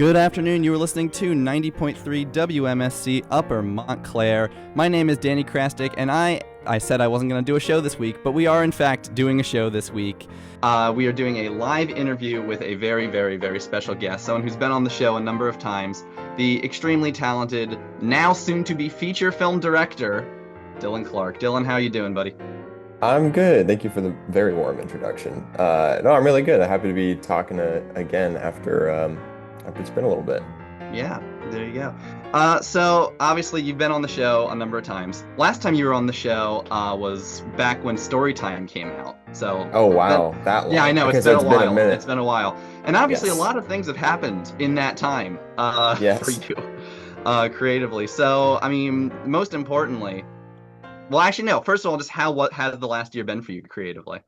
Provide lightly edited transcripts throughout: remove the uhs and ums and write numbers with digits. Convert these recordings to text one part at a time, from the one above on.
Good afternoon. You were listening to 90.3 WMSC Upper Montclair. My name is Danny Krastik, and I said I wasn't going to do a show this week, but we are in fact doing a show this week. We are doing a live interview with a very, very, very special guest, someone who's been on the show a number of times, the extremely talented, now soon-to-be feature film director, Dylan Clark. Dylan, how you doing, buddy? I'm good. Thank you for the very warm introduction. No, I'm really good. I'm happy to be talking again after it's been a little bit. Yeah, there you go. So obviously you've been on the show a number of times. Last time you were on the show was back when Storytime came out. So Oh that, wow, that yeah, I long. know Okay, it's so been a it's been a while. It's minute. been a while, and obviously a Yes. lot of things have happened in that time for Yes. you creatively. So I mean, most importantly, well, actually no. First of all, just what has the last year been for you creatively?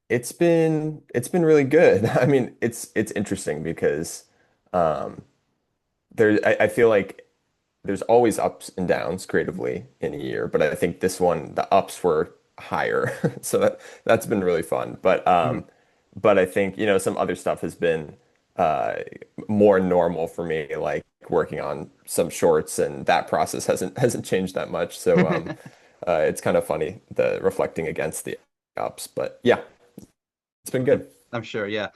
It's been really good. I mean, it's interesting because um I feel like there's always ups and downs creatively in a year, but I think this one the ups were higher. So that's been really fun. But I think, some other stuff has been uh more normal for me, like working on some shorts, and that process hasn't changed that much. So it's kind of funny the reflecting against the ups. But yeah, it's been I'm, good. I'm sure, yeah.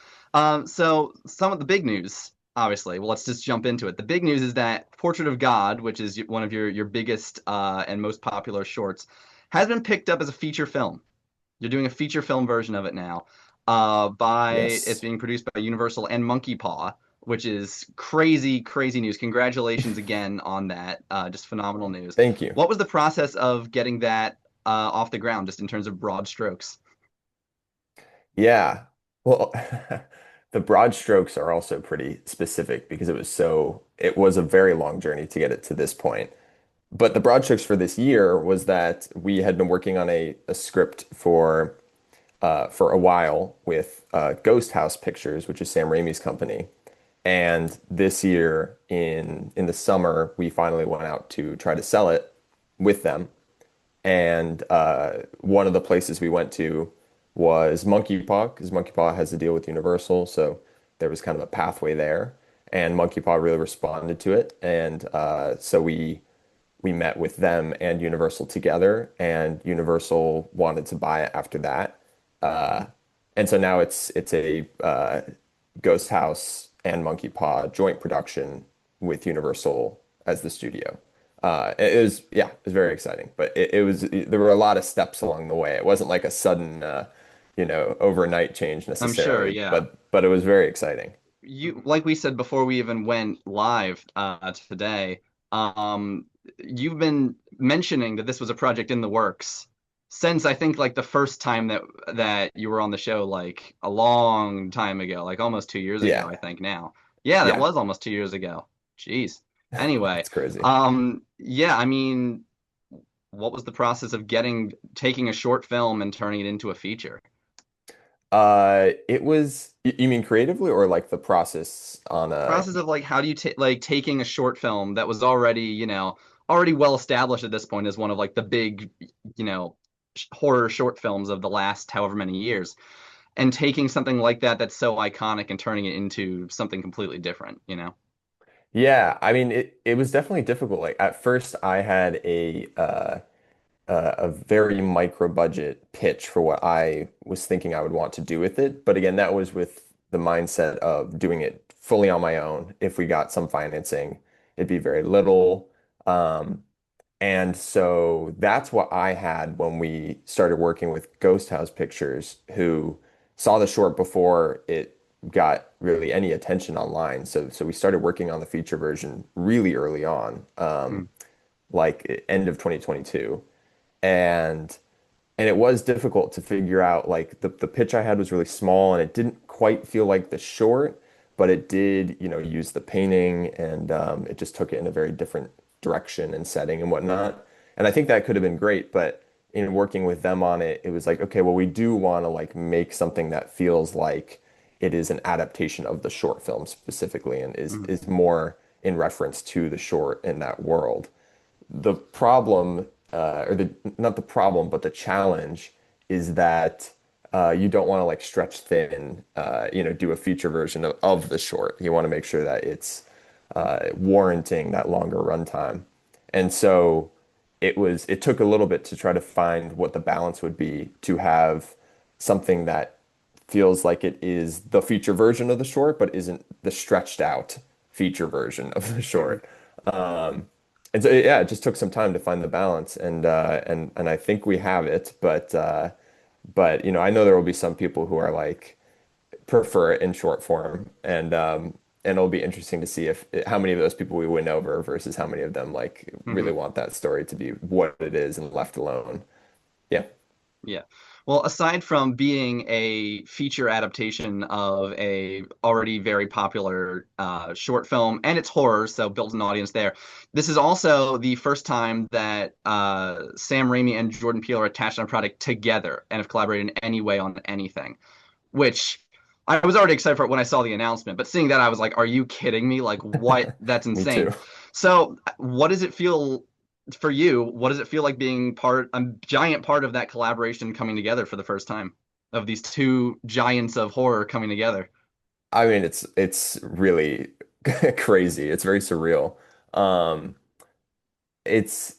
So some of the big news, obviously. Well, let's just jump into it. The big news is that Portrait of God, which is one of your biggest and most popular shorts, has been picked up as a feature film. You're doing a feature film version of it now. It's Yes. being produced by Universal and Monkey Paw, which is crazy, crazy news. Congratulations again on that. Just phenomenal news. Thank you. What was the process of getting that off the ground, just in terms of broad strokes? Yeah. Well, the broad strokes are also pretty specific because it was a very long journey to get it to this point. But the broad strokes for this year was that we had been working on a script for a while with Ghost House Pictures, which is Sam Raimi's company. And this year in the summer, we finally went out to try to sell it with them. And one of the places we went to was Monkey Paw, because Monkey Paw has a deal with Universal, so there was kind of a pathway there. And Monkey Paw really responded to it, and so we met with them and Universal together, and Universal wanted to buy it after that. Uh, and so now it's a Ghost House and Monkey Paw joint production with Universal as the studio. It was very exciting, but there were a lot of steps along the way. It wasn't like a sudden, overnight change I'm sure, necessarily, yeah. but it was very exciting. Like we said before we even went live today, you've been mentioning that this was a project in the works since I think like the first time that you were on the show, like a long time ago, like almost 2 years ago, Yeah, I think now. Yeah, that yeah, was almost 2 years ago. Jeez. Anyway, it's crazy. yeah, I mean, what was the process of taking a short film and turning it into a feature? It was, you mean creatively or like the process on a, Process of like how do you take like taking a short film that was already already well established at this point as one of like the big you know horror short films of the last however many years, and taking something like that that's so iconic and turning it into something completely different. yeah, I mean, it was definitely difficult. Like at first I had a very micro budget pitch for what I was thinking I would want to do with it. But again, that was with the mindset of doing it fully on my own. If we got some financing, it'd be very little. Um, and so that's what I had when we started working with Ghost House Pictures, who saw the short before it got really any attention online. So we started working on the feature version really early on, Mm. like end of 2022. And and it was difficult to figure out, like the pitch I had was really small and it didn't quite feel like the short, but it did, use the painting, and it just took it in a very different direction and setting and whatnot. And I think that could have been great, but in working with them on it, it was like, okay, well, we do want to like make something that feels like it is an adaptation of the short film specifically, and Mm. is more in reference to the short in that world. The problem, or the not the problem, but the challenge is that you don't want to like stretch thin, do a feature version of the short. You want to make sure that it's warranting that longer runtime. And so it took a little bit to try to find what the balance would be to have something that feels like it is the feature version of the short, but isn't the stretched out feature version of the Mhm. short. Um, and so yeah, it just took some time to find the balance, and I think we have it, but I know there will be some people who are like prefer it in short form, and it'll be interesting to see if how many of those people we win over versus how many of them like really Mhm. want that story to be what it is and left alone. Yeah. Yeah. Well, aside from being a feature adaptation of a already very popular short film, and it's horror, so builds an audience there. This is also the first time that Sam Raimi and Jordan Peele are attached on a project together and have collaborated in any way on anything, which I was already excited for it when I saw the announcement, but seeing that I was like, are you kidding me? Like, what? That's Me insane. too. So, what does it feel for you? What does it feel like being a giant part of that collaboration coming together for the first time of these two giants of horror coming together? I mean, it's really crazy. It's very surreal. Um, it's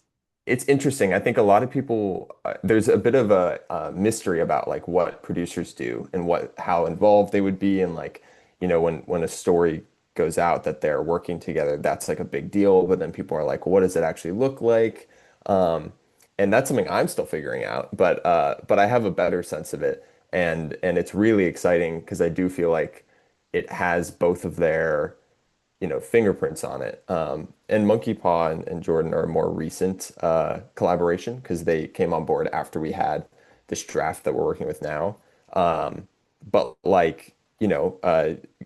it's interesting. I think a lot of people there's a bit of a mystery about like what producers do and what how involved they would be, and like when a story goes out that they're working together, that's like a big deal. But then people are like, what does it actually look like? Um, and that's something I'm still figuring out. But I have a better sense of it, and it's really exciting because I do feel like it has both of their fingerprints on it. And Monkey Paw and Jordan are a more recent collaboration because they came on board after we had this draft that we're working with now. But like,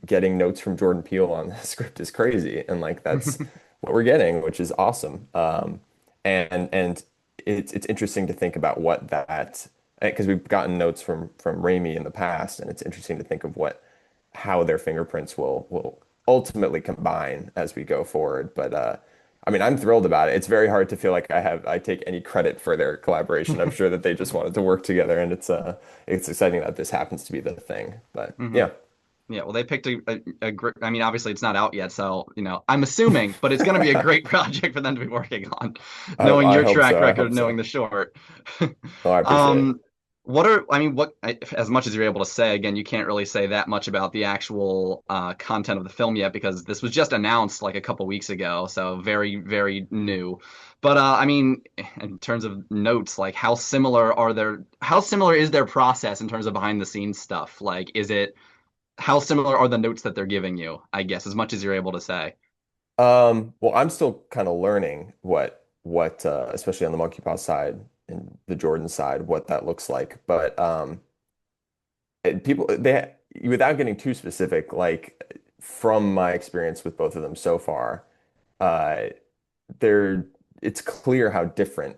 getting notes from Jordan Peele on the script is crazy. And like that's what we're getting, which is awesome. And it's interesting to think about what that because we've gotten notes from Raimi in the past, and it's interesting to think of what how their fingerprints will ultimately combine as we go forward. But I mean, I'm thrilled about it. It's very hard to feel like I take any credit for their collaboration. I'm sure that they just wanted to work together, and it's exciting that this happens to be the thing. But Hmm. yeah, Yeah, well, they picked a great. I mean, obviously, it's not out yet, so I'm assuming, but it's going to be a great project for them to be working on, knowing I your hope track so. I record, hope knowing so. the short. Oh, I appreciate Um, it. as much as you're able to say, again, you can't really say that much about the actual content of the film yet because this was just announced like a couple weeks ago, so very, very new. But I mean, in terms of notes, like how similar is their process in terms of behind the scenes stuff? Like, how similar are the notes that they're giving you, I guess, as much as you're able to say? Well, I'm still kind of learning what especially on the Monkey Paw side and the Jordan side, what that looks like. But people they without getting too specific, like from my experience with both of them so far, uh, they're it's clear how different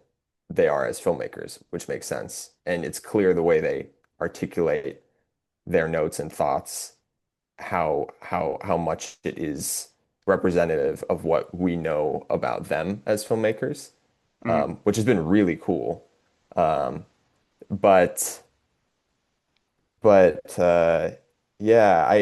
they are as filmmakers, which makes sense, and it's clear the way they articulate their notes and thoughts, how much it is representative of what we know about them as filmmakers, Hmm. which has been really cool. Um, but but yeah,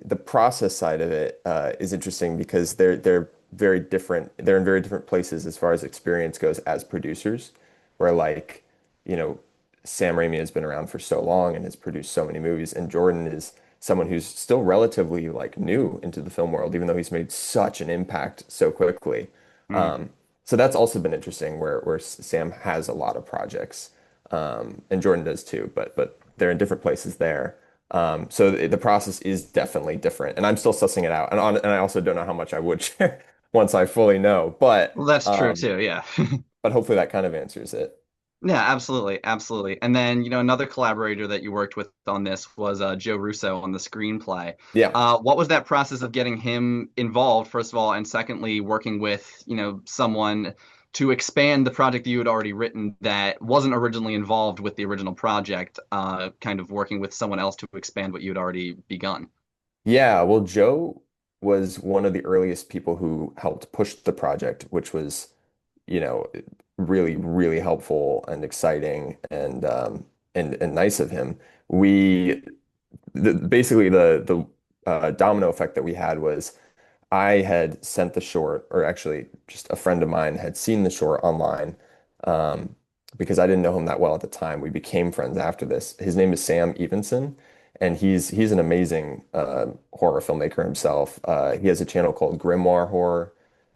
the process side of it is interesting because they're very different. They're in very different places as far as experience goes as producers, where like, you know, Sam Raimi has been around for so long and has produced so many movies, and Jordan is someone who's still relatively like new into the film world, even though he's made such an impact so quickly. Hmm. Um, so that's also been interesting where Sam has a lot of projects, and Jordan does too, but they're in different places there. So the process is definitely different, and I'm still sussing it out. And I also don't know how much I would share once I fully know, Well, that's true too, yeah. but hopefully that kind of answers it. Yeah, absolutely, absolutely. And then, another collaborator that you worked with on this was Joe Russo on the screenplay. Yeah. What was that process of getting him involved, first of all, and secondly, working with, someone to expand the project that you had already written that wasn't originally involved with the original project, kind of working with someone else to expand what you had already begun? Yeah, well, Joe was one of the earliest people who helped push the project, which was, you know, really, really helpful and exciting. and nice of him. We basically the domino effect that we had was I had sent the short, or actually just a friend of mine had seen the short online, um, because I didn't know him that well at the time. We became friends after this. His name is Sam Evenson, and he's an amazing horror filmmaker himself. He has a channel called Grimoire Horror.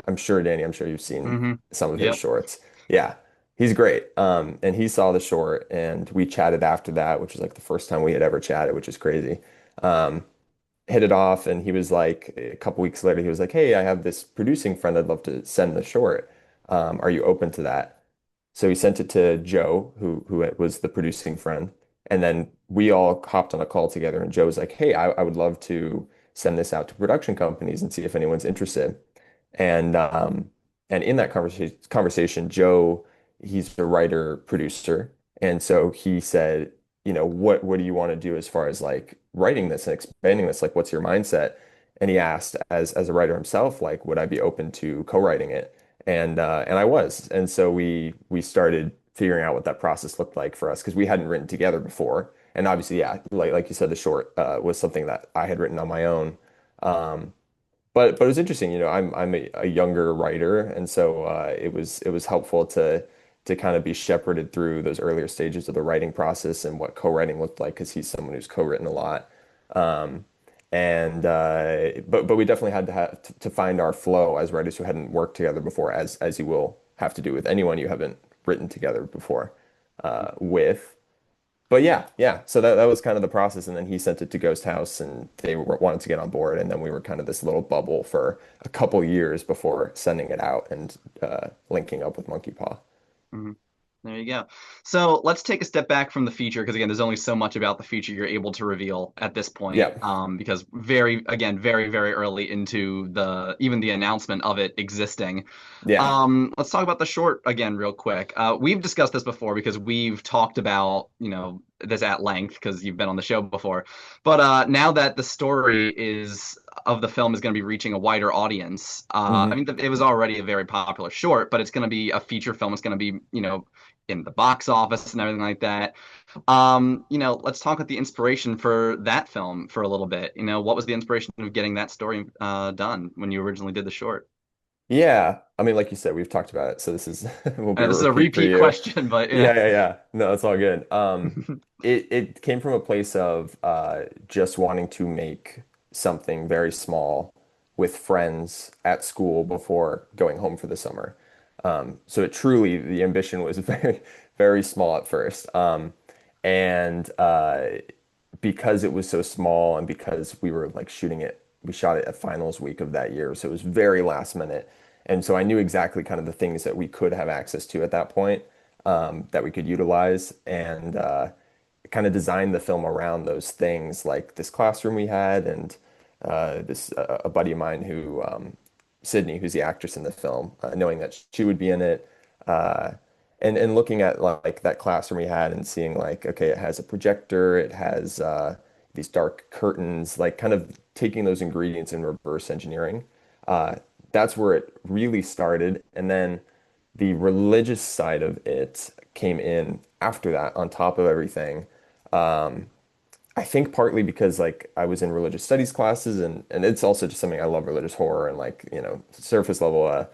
I'm sure, Danny, I'm sure you've seen Hmm. some of his Yep. shorts. Yeah, he's great. And he saw the short, and we chatted after that, which was like the first time we had ever chatted, which is crazy. Um, Hit it off, and he was like, a couple weeks later, he was like, "Hey, I have this producing friend I'd love to send the short. Are you open to that?" So he sent it to Joe, who was the producing friend, and then we all hopped on a call together. And Joe was like, "Hey, I would love to send this out to production companies and see if anyone's interested." And and in that conversation, Joe, he's a writer producer, and so he said, what do you want to do as far as like writing this and expanding this? Like, what's your mindset? And he asked, as a writer himself, like, would I be open to co-writing it? And I was, and so we started figuring out what that process looked like for us because we hadn't written together before. And obviously, yeah, like you said, the short was something that I had written on my own. Um, but it was interesting, I'm a younger writer, and so it was helpful to kind of be shepherded through those earlier stages of the writing process and what co-writing looked like because he's someone who's co-written a lot. Um, and but we definitely had to find our flow as writers who hadn't worked together before, as you will have to do with anyone you haven't written together before with. But yeah, yeah. So that was kind of the process, and then he sent it to Ghost House, and they wanted to get on board, and then we were kind of this little bubble for a couple years before sending it out and linking up with Monkey Paw. Mhm. There you go. So let's take a step back from the feature because again, there's only so much about the feature you're able to reveal at this point. Yeah, Because very, very early into the even the announcement of it existing. yeah. Let's talk about the short again real quick. We've discussed this before because we've talked about, this at length because you've been on the show before. But now that the story is of the film is going to be reaching a wider audience, I Hmm. mean, it was already a very popular short, but it's going to be a feature film. It's going to be, in the box office and everything like that. Let's talk about the inspiration for that film for a little bit. What was the inspiration of getting that story done when you originally did the short? Yeah, I mean, like you said, we've talked about it, so this is will be And a this is a repeat for repeat you. question, but yeah. Yeah, yeah, yeah. No, it's all good. It came from a place of just wanting to make something very small with friends at school before going home for the summer. So it truly, the ambition was very, very small at first. And because it was so small and because we were like we shot it at finals week of that year, so it was very last minute. And so I knew exactly kind of the things that we could have access to at that point, that we could utilize, and kind of designed the film around those things, like this classroom we had, and this a buddy of mine who Sydney, who's the actress in the film, knowing that she would be in it, uh, and looking at like that classroom we had and seeing like, okay, it has a projector, it has these dark curtains, like kind of taking those ingredients and reverse engineering. Uh, that's where it really started, and then the religious side of it came in after that, on top of everything. Um, I think partly because like I was in religious studies classes, and it's also just something I love, religious horror, and like, surface level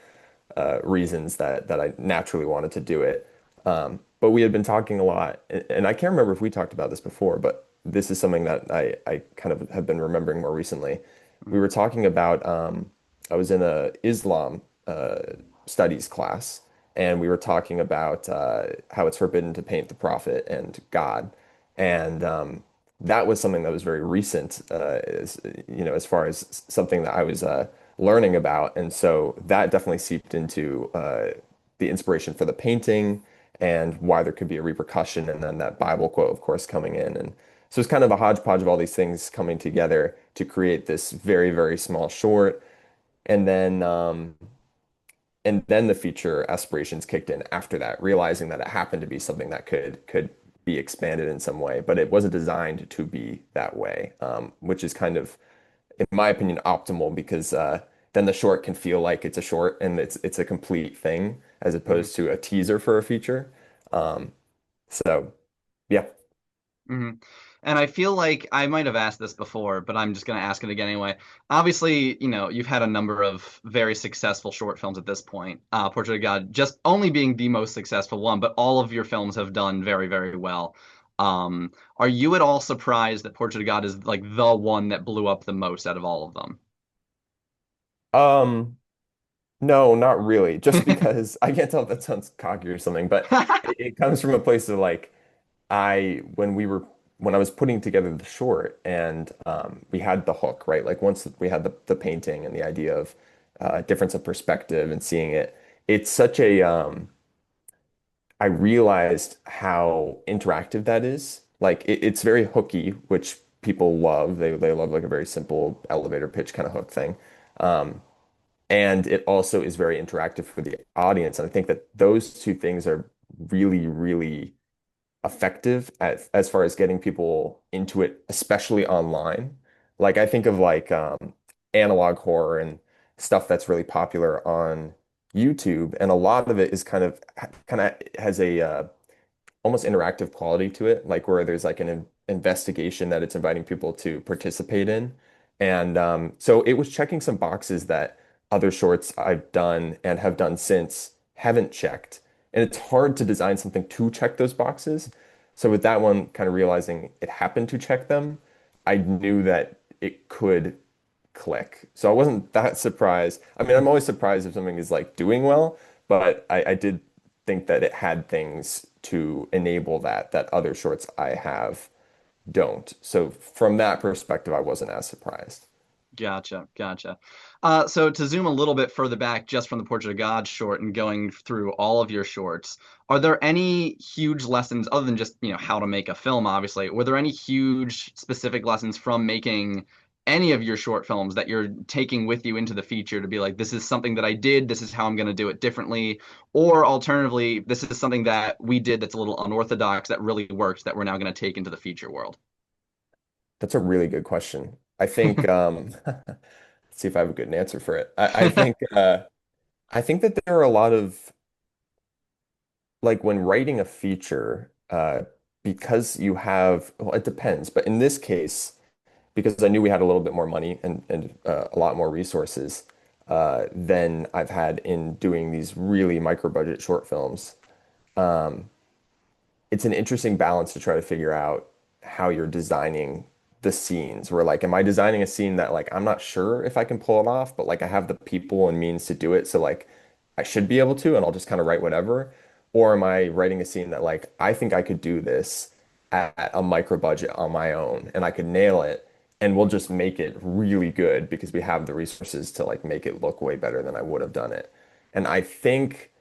reasons that I naturally wanted to do it. But we had been talking a lot, and I can't remember if we talked about this before, but this is something that I kind of have been remembering more recently. We were talking about, I was in a Islam studies class, and we were talking about how it's forbidden to paint the prophet and God. And that was something that was very recent, as far as something that I was learning about. And so that definitely seeped into the inspiration for the painting and why there could be a repercussion. And then that Bible quote, of course, coming in. And so it's kind of a hodgepodge of all these things coming together to create this very, very small short. And then the feature aspirations kicked in after that, realizing that it happened to be something that could be expanded in some way, but it wasn't designed to be that way, which is kind of, in my opinion, optimal because then the short can feel like it's a short and it's a complete thing as Mhm. opposed to a teaser for a feature. So yeah. hmm And I feel like I might have asked this before, but I'm just going to ask it again anyway. Obviously, you've had a number of very successful short films at this point. Portrait of God just only being the most successful one, but all of your films have done very, very well. Are you at all surprised that Portrait of God is like the one that blew up the most out of all of them? Um, no, not really. Just because I can't tell if that sounds cocky or something, but it comes from a place of like I when I was putting together the short and we had the hook, right? Like once we had the painting and the idea of difference of perspective and seeing it, it's such a I realized how interactive that is. Like it's very hooky, which people love. They love like a very simple elevator pitch kind of hook thing. Um, and it also is very interactive for the audience. And I think that those two things are really, really effective as far as getting people into it, especially online. Like I think of like analog horror and stuff that's really popular on YouTube, and a lot of it is kind of has a almost interactive quality to it, like where there's like an investigation that it's inviting people to participate in. And so it was checking some boxes that other shorts I've done and have done since haven't checked. And it's hard to design something to check those boxes. So with that one, kind of realizing it happened to check them, I knew that it could click. So I wasn't that surprised. I mean, I'm always surprised if something is like doing well, but I did think that it had things to enable that other shorts I have don't. So from that perspective, I wasn't as surprised. Gotcha, gotcha. So to zoom a little bit further back, just from the Portrait of God short and going through all of your shorts, are there any huge lessons other than just, how to make a film, obviously? Were there any huge specific lessons from making any of your short films that you're taking with you into the future to be like, this is something that I did, this is how I'm going to do it differently, or alternatively, this is something that we did that's a little unorthodox that really worked that we're now going to take into the feature world? That's a really good question. I think let's see if I have a good answer for it. I think that there are a lot of like when writing a feature, because you have, well, it depends, but in this case, because I knew we had a little bit more money and a lot more resources than I've had in doing these really micro budget short films. Um, it's an interesting balance to try to figure out how you're designing the scenes. Where like, am I designing a scene that like I'm not sure if I can pull it off, but like I have the people and means to do it, so like I should be able to, and I'll just kind of write whatever. Or am I writing a scene that like I think I could do this at a micro budget on my own and I could nail it and we'll just make it really good because we have the resources to like make it look way better than I would have done it. And I think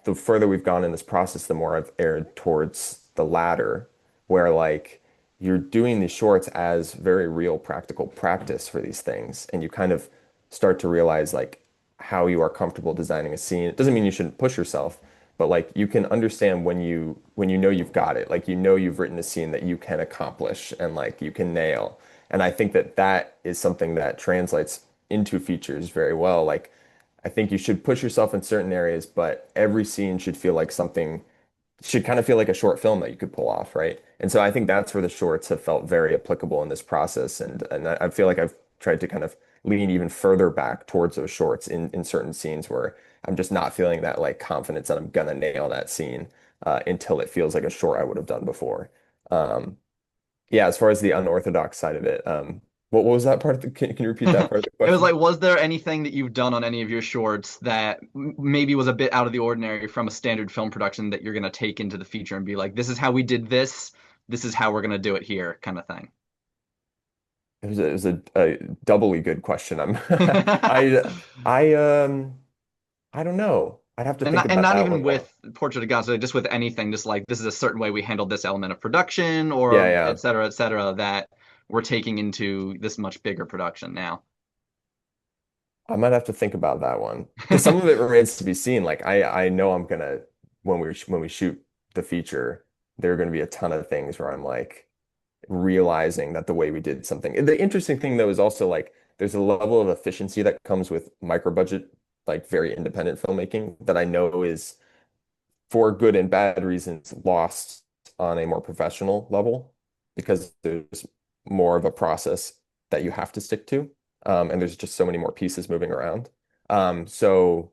the further we've gone in this process, the more I've erred towards the latter, where like you're doing these shorts as very real practical practice for these things, and you kind of start to realize like how you are comfortable designing a scene. It doesn't mean you shouldn't push yourself, but like you can understand when you know you've got it, like you know you've written a scene that you can accomplish and like you can nail. And I think that that is something that translates into features very well. Like I think you should push yourself in certain areas, but every scene should feel like something, should kind of feel like a short film that you could pull off, right? And so I think that's where the shorts have felt very applicable in this process. And I feel like I've tried to kind of lean even further back towards those shorts in certain scenes where I'm just not feeling that like confidence that I'm gonna nail that scene until it feels like a short I would have done before. Um, yeah, as far as the unorthodox side of it, what was that part of the, can you repeat that part of the It was question? like, was there anything that you've done on any of your shorts that maybe was a bit out of the ordinary from a standard film production that you're going to take into the feature and be like, this is how we did this, this is how we're going to do it here, kind of thing? It was a doubly good question. I I I don't know. I'd have to And think not about that even one more. with Portrait of God, so just with anything, just like this is a certain way we handled this element of production, Yeah, or yeah. et cetera, that we're taking into this much bigger production now. I might have to think about that one because some of it remains to be seen. Like I know I'm gonna when we shoot the feature, there are gonna be a ton of things where I'm like realizing that the way we did something. The interesting thing though is also like there's a level of efficiency that comes with micro budget, like very independent filmmaking that I know is for good and bad reasons lost on a more professional level. because there's more of a process that you have to stick to. And there's just so many more pieces moving around. So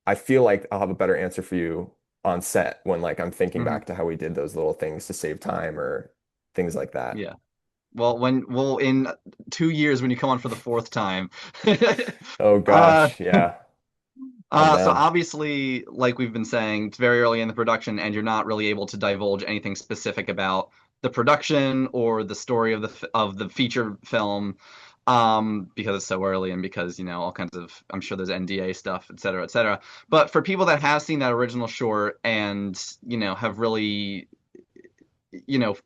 I feel like I'll have a better answer for you on set when like I'm thinking Hmm. back to how we did those little things to save time or things like that. Yeah. Well, in 2 years when you come on for the fourth time. Oh uh, gosh, yeah, I'm so down. obviously, like we've been saying, it's very early in the production, and you're not really able to divulge anything specific about the production or the story of the feature film, because it's so early and because all kinds of I'm sure there's NDA stuff, et cetera, et cetera. But for people that have seen that original short and have really you know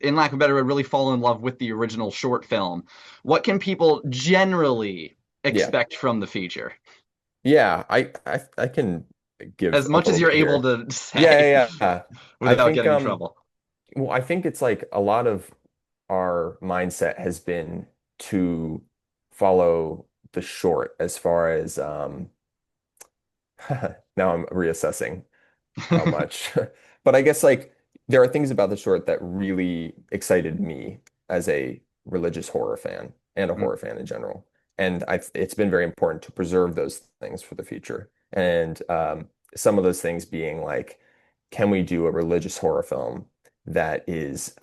in lack of a better word, really fall in love with the original short film, what can people generally Yeah. expect from the feature? Yeah, I can give As a much as little you're bit able here. to Yeah, say yeah, yeah. I without think getting in trouble. well, I think it's like a lot of our mindset has been to follow the short as far as now I'm reassessing how much. But I guess like there are things about the short that really excited me as a religious horror fan and a horror fan in general. And it's been very important to preserve those things for the future. And some of those things being like, can we do a religious horror film that is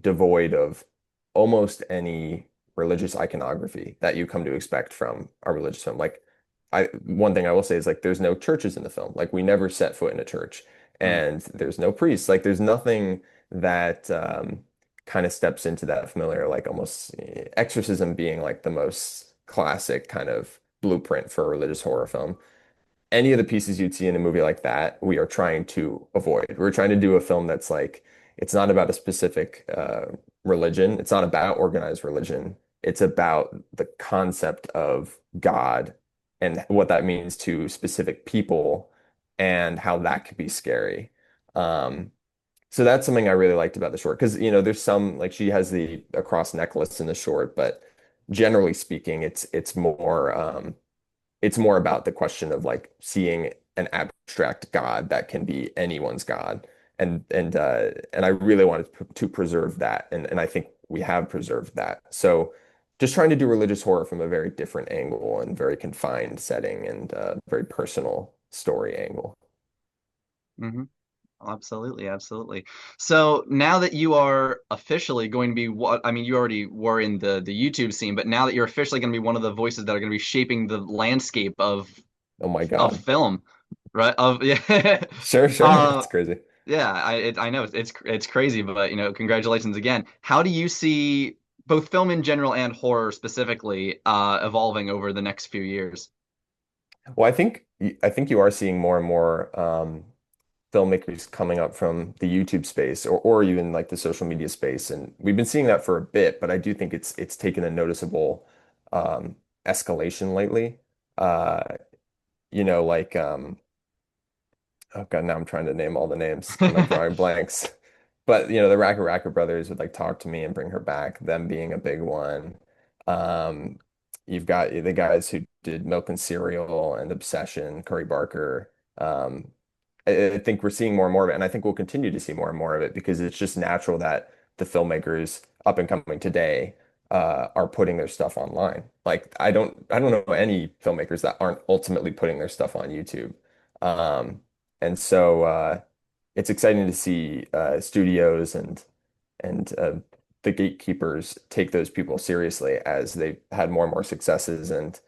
devoid of almost any religious iconography that you come to expect from a religious film? Like, one thing I will say is like there's no churches in the film. Like we never set foot in a church, Mm, and there's no priests. Like there's nothing that kind of steps into that familiar, like almost exorcism being like the most classic kind of blueprint for a religious horror film. Any of the pieces you'd see in a movie like that, we are trying to avoid. We're trying to do a film that's like, it's not about a specific religion. It's not about organized religion. It's about the concept of God and what that means to specific people and how that could be scary. Um, so that's something I really liked about the short because there's some like she has the a cross necklace in the short, but generally speaking, it's more about the question of like seeing an abstract God that can be anyone's God. And I really wanted to preserve that. And I think we have preserved that. So just trying to do religious horror from a very different angle and very confined setting and very personal story angle. hmm Absolutely, absolutely. So now that you are officially going to be you already were in the YouTube scene, but now that you're officially going to be one of the voices that are going to be shaping the landscape Oh my of God. film, right? Of yeah. Sure, sure. uh It's crazy. Yeah, I know it's crazy, but congratulations again. How do you see both film in general and horror specifically evolving over the next few years? Well, I think you are seeing more and more filmmakers coming up from the YouTube space or even like the social media space. And we've been seeing that for a bit, but I do think it's taken a noticeable um, escalation lately. Uh, like oh God, now I'm trying to name all the names and I'm drawing blanks. But the Racker brothers would like talk to me and bring her back, them being a big one. Um, you've got the guys who did Milk and Cereal and Obsession, Curry Barker. I think we're seeing more and more of it, and I think we'll continue to see more and more of it because it's just natural that the filmmakers up and coming today are putting their stuff online. Like I don't know any filmmakers that aren't ultimately putting their stuff on YouTube. And so it's exciting to see studios and the gatekeepers take those people seriously as they've had more and more successes and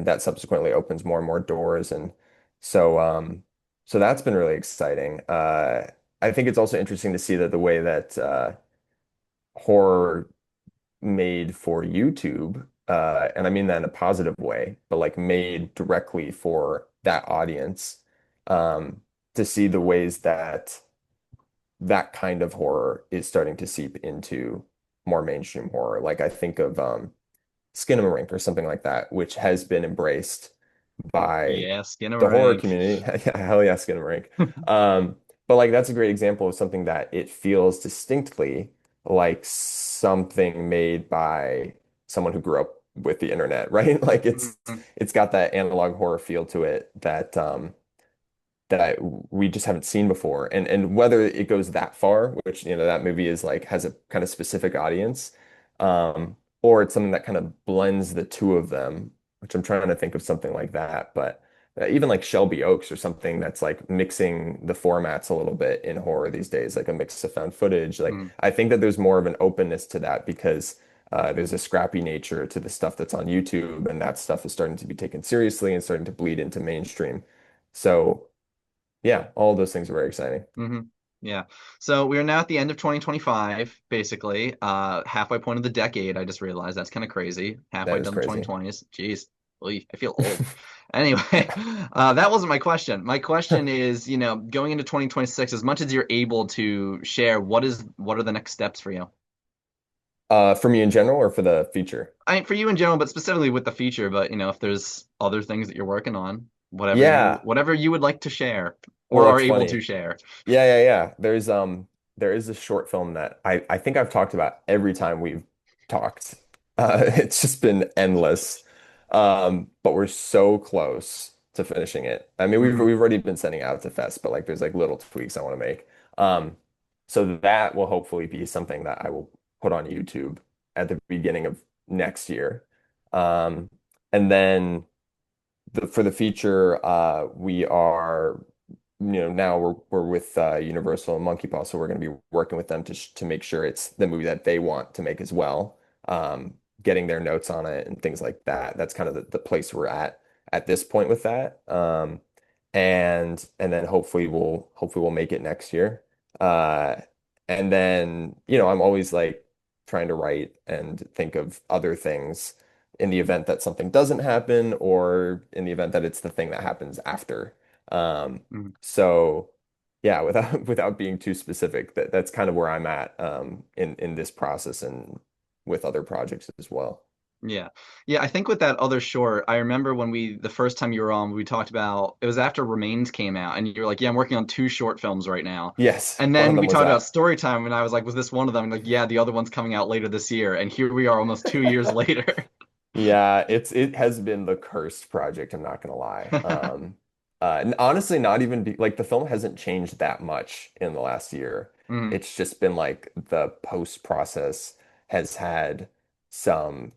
that subsequently opens more and more doors and so so that's been really exciting. I think it's also interesting to see that the way that horror made for YouTube, and I mean that in a positive way, but like made directly for that audience, um, to see the ways that that kind of horror is starting to seep into more mainstream horror. Like I think of Skinamarink or something like that, which has been embraced by Yeah, the horror Skinnamarink. community. Yeah, hell yeah, Skinamarink. But like that's a great example of something that it feels distinctly like something made by someone who grew up with the internet, right? Like it's Mhm. it's got that analog horror feel to it that that we just haven't seen before. And whether it goes that far, which that movie is like has a kind of specific audience, or it's something that kind of blends the two of them, which I'm trying to think of something like that. But even like Shelby Oaks or something that's like mixing the formats a little bit in horror these days, like a mix of found footage. Like Mm, I think that there's more of an openness to that because there's a scrappy nature to the stuff that's on YouTube, and that stuff is starting to be taken seriously and starting to bleed into mainstream. So yeah, all of those things are very exciting. hmm Yeah. So we are now at the end of 2025, basically. Halfway point of the decade. I just realized that's kind of crazy. That Halfway is done the crazy. 2020s. Jeez. Oy, I feel old. Anyway, that wasn't my question. My question is, going into 2026, as much as you're able to share, what are the next steps for you? For me in general or for the feature? I mean, for you in general, but specifically with the feature, but if there's other things that you're working on, Yeah. whatever you would like to share or Well, are it's able to funny. share. Yeah. There is a short film that I think I've talked about every time we've talked. It's just been endless. But we're so close to finishing it. I mean, Hmm we've already been sending out to fest, but like there's like little tweaks I want to make. So that will hopefully be something that I will put on YouTube at the beginning of next year. Um, and then for the feature, we are now we're with Universal and Monkey Paw, so we're going to be working with them to make sure it's the movie that they want to make as well. Getting their notes on it and things like that. That's kind of the place we're at this point with that. And then hopefully we'll make it next year. Uh, and then I'm always like trying to write and think of other things in the event that something doesn't happen or in the event that it's the thing that happens after. Um, so yeah, without without being too specific, that's kind of where I'm at in this process and with other projects as well. Yeah. Yeah, I think with that other short, I remember when the first time you were on, we talked about it was after Remains came out, and you were like, yeah, I'm working on two short films right now. Yes, And one of then them we was talked about that. story time, and I was like, was this one of them? And like, yeah, the other one's coming out later this year. And here we are almost 2 years later. Yeah, it has been the cursed project, I'm not gonna lie. And honestly, not even like the film hasn't changed that much in the last year. Mm. It's just been like the post process has had some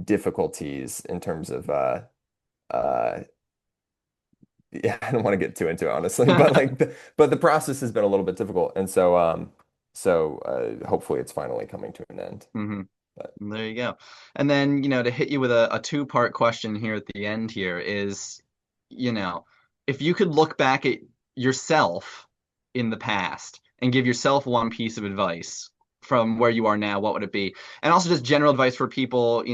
difficulties in terms of uh yeah, I don't want to get too into it honestly, but like but the process has been a little bit difficult. And so hopefully it's finally coming to an end. hmm But There you go. And then, to hit you with a two-part question here at the end here is, you know, if you could look back at yourself in the past and give yourself one piece of advice from where you are now, what would it be? And also just general advice for people,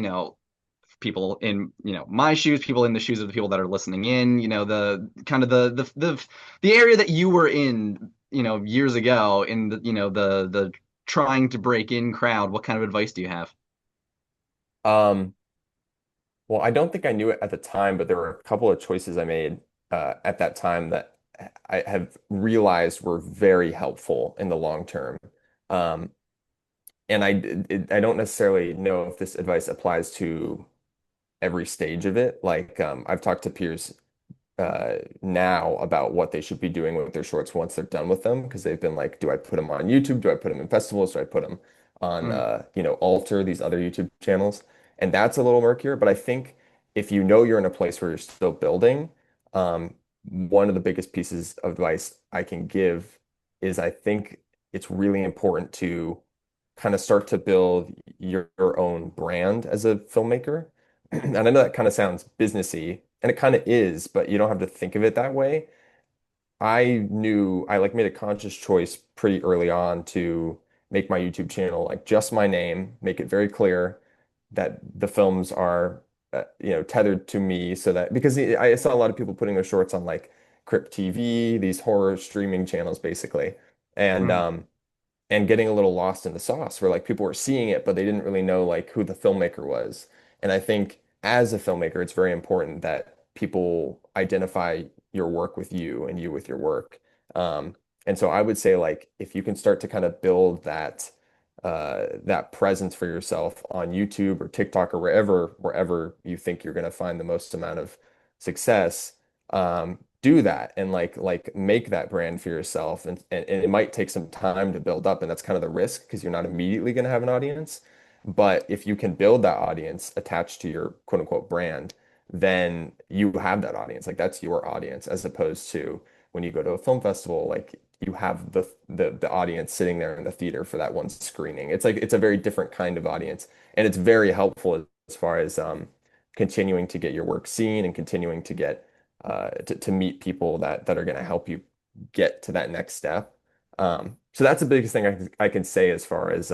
people in, my shoes, people in the shoes of the people that are listening in, the kind of the area that you were in, years ago in the, the trying to break in crowd. What kind of advice do you have? um well, I don't think I knew it at the time, but there were a couple of choices I made at that time that I have realized were very helpful in the long term. Um, and I don't necessarily know if this advice applies to every stage of it. Like I've talked to peers now about what they should be doing with their shorts once they're done with them because they've been like, do I put them on YouTube? Do I put them in festivals? Do I put them on Mm, Alter, these other YouTube channels? And that's a little murkier, but I think if you know you're in a place where you're still building, one of the biggest pieces of advice I can give is I think it's really important to kind of start to build your own brand as a filmmaker. And I know that kind of sounds businessy, and it kind of is, but you don't have to think of it that way. I knew I like made a conscious choice pretty early on to make my YouTube channel like just my name, make it very clear that the films are tethered to me so that because I saw a lot of people putting their shorts on like Crypt TV, these horror streaming channels basically. And mm, getting a little lost in the sauce where like people were seeing it, but they didn't really know like who the filmmaker was. And I think as a filmmaker, it's very important that people identify your work with you and you with your work. And so I would say like if you can start to kind of build that presence for yourself on YouTube or TikTok or wherever you think you're going to find the most amount of success, do that and like make that brand for yourself and it might take some time to build up and that's kind of the risk because you're not immediately going to have an audience. But if you can build that audience attached to your quote unquote brand, then you have that audience. Like that's your audience as opposed to when you go to a film festival, like you have the audience sitting there in the theater for that one screening. It's like it's a very different kind of audience and it's very helpful as far as continuing to get your work seen and continuing to get to meet people that are going to help you get to that next step. So that's the biggest thing I can say as far as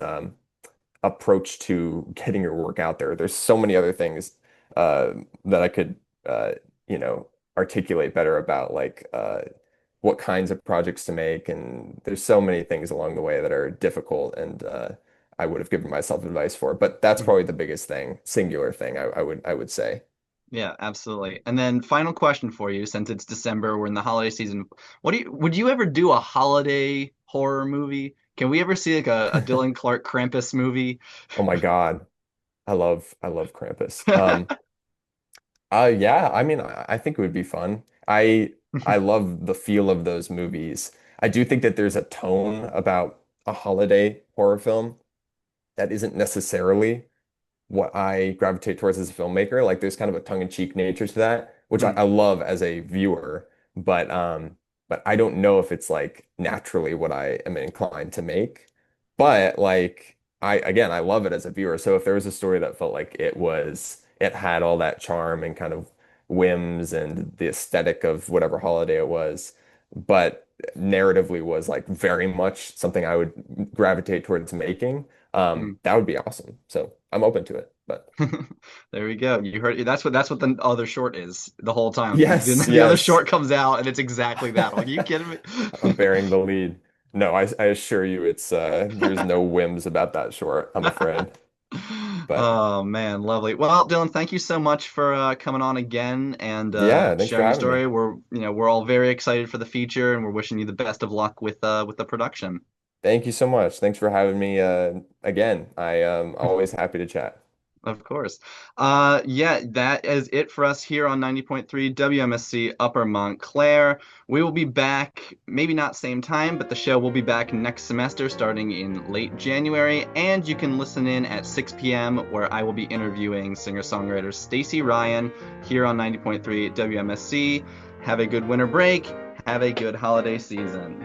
approach to getting your work out there. There's so many other things that I could, uh, you know, articulate better about like what kinds of projects to make. And there's so many things along the way that are difficult and I would have given myself advice for. But that's probably the biggest thing, singular thing I would say. Yeah, absolutely. And then final question for you, since it's December, we're in the holiday season. Would you ever do a holiday horror movie? Can we ever see like a Dylan Clark Krampus movie? Oh my God. I love Krampus. Yeah, I mean I think it would be fun. I love the feel of those movies. I do think that there's a tone about a holiday horror film that isn't necessarily what I gravitate towards as a filmmaker. Like there's kind of a tongue-in-cheek nature to that, which I love as a viewer, but I don't know if it's like naturally what I am inclined to make. But like I love it as a viewer. So if there was a story that felt like it had all that charm and kind of whims and the aesthetic of whatever holiday it was, but narratively was like very much something I would gravitate towards making that would be awesome. So I'm open to it. But There we go. You heard that's what the other short is the whole time. yes, The other yes, short comes out and it's exactly that. Like, are you kidding me? I'm bearing the lead. No, I assure you it's there's no whims about that short, I'm afraid. But Oh man, lovely. Well, Dylan, thank you so much for coming on again and yeah, thanks for sharing your having me. story. We're all very excited for the feature, and we're wishing you the best of luck with the production. Thank you so much. Thanks for having me again. I am always happy to chat. Of course. Yeah, that is it for us here on 90.3 WMSC Upper Montclair. We will be back, maybe not same time, but the show will be back next semester starting in late January. And you can listen in at 6 p.m. where I will be interviewing singer-songwriter Stacy Ryan here on 90.3 WMSC. Have a good winter break. Have a good holiday season.